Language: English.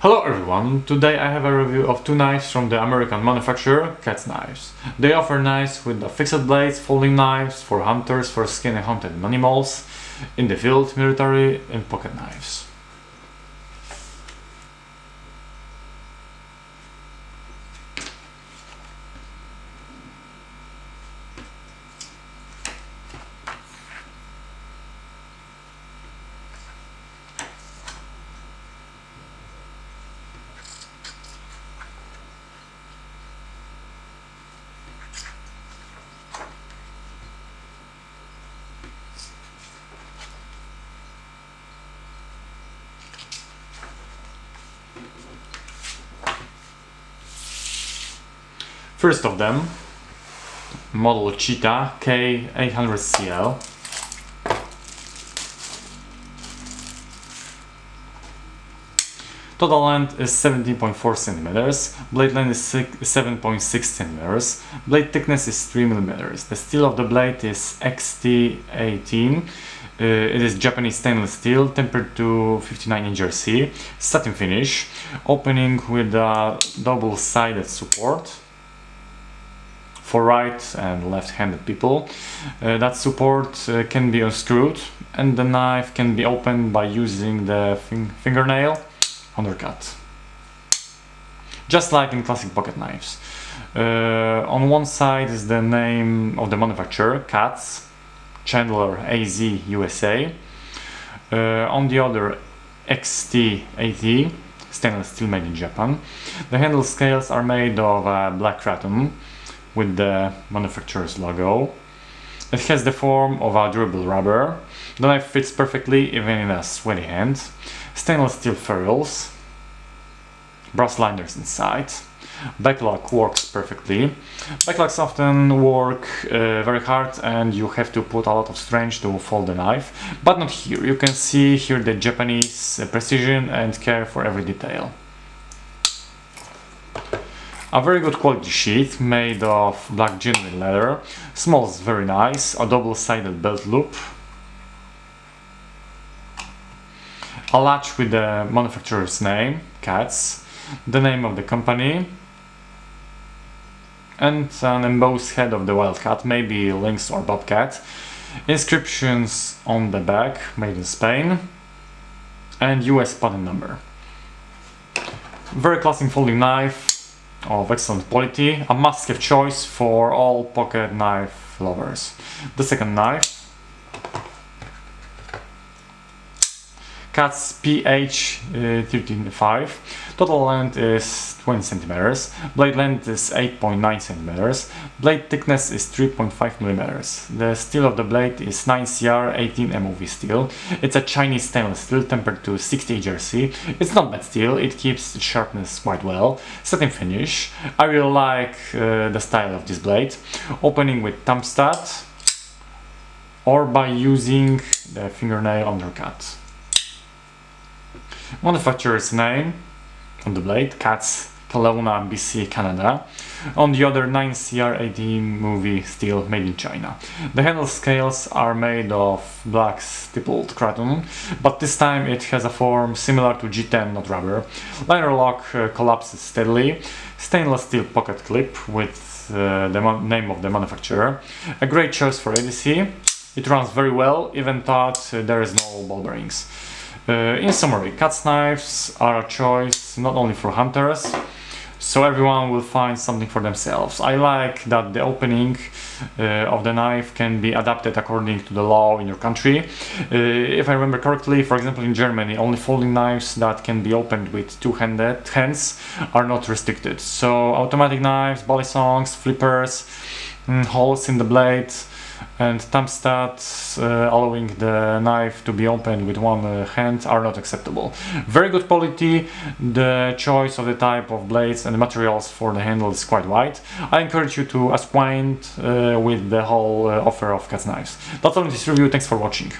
Hello everyone, today I have a review of two knives from the American manufacturer KATZ knives. They offer knives with the fixed blades, folding knives for hunters, for skin and hunted animals, in the field, military and pocket knives. First of them, model Cheetah K-800CL. Total length is 17.4 centimeters, blade length is 7.6 centimeters, blade thickness is 3 millimeters. The steel of the blade is XT18. It is Japanese stainless steel, tempered to 59 HRC, satin finish, opening with a double-sided support for right and left-handed people. That support can be unscrewed and the knife can be opened by using the fingernail undercut, just like in classic pocket knives. On one side is the name of the manufacturer, KATZ, Chandler, AZ, USA. On the other, XT80, stainless steel made in Japan. The handle scales are made of black rattan with the manufacturer's logo. It has the form of a durable rubber. The knife fits perfectly even in a sweaty hand. Stainless steel ferrules, brass liners inside. Backlock works perfectly. Backlocks often work very hard and you have to put a lot of strength to fold the knife, but not here. You can see here the Japanese precision and care for every detail. A very good quality sheath made of black genuine leather, smells very nice, a double-sided belt loop, a latch with the manufacturer's name, KATZ, the name of the company, and an embossed head of the wildcat, maybe lynx or bobcat, inscriptions on the back, made in Spain, and US patent number. Very classic folding knife of excellent quality, a must-have choice for all pocket knife lovers. The second knife, KATZ PH-35. Total length is 20 centimeters, blade length is 8.9 centimeters, blade thickness is 3.5 millimeters. The steel of the blade is 9CR18 MOV steel. It's a Chinese stainless steel tempered to 60 HRC. It's not bad steel, it keeps its sharpness quite well. Satin finish. I really like the style of this blade. Opening with thumb stud or by using the fingernail undercut. Manufacturer's name on the blade, KATZ, Kelowna, BC, Canada. On the other, 9CR18 movie steel made in China. The handle scales are made of black stippled rattan, but this time it has a form similar to G10, not rubber. Liner lock collapses steadily. Stainless steel pocket clip with the name of the manufacturer. A great choice for ADC. It runs very well, even though there is no ball bearings. In summary, KATZ knives are a choice not only for hunters, so everyone will find something for themselves. I like that the opening of the knife can be adapted according to the law in your country. If I remember correctly, for example in Germany, only folding knives that can be opened with two-handed hands are not restricted. So automatic knives, balisongs, flippers, holes in the blade, and thumb studs allowing the knife to be opened with one hand are not acceptable. Very good quality. The choice of the type of blades and the materials for the handle is quite wide. I encourage you to acquaint with the whole offer of KATZ knives. That's all in this review. Thanks for watching.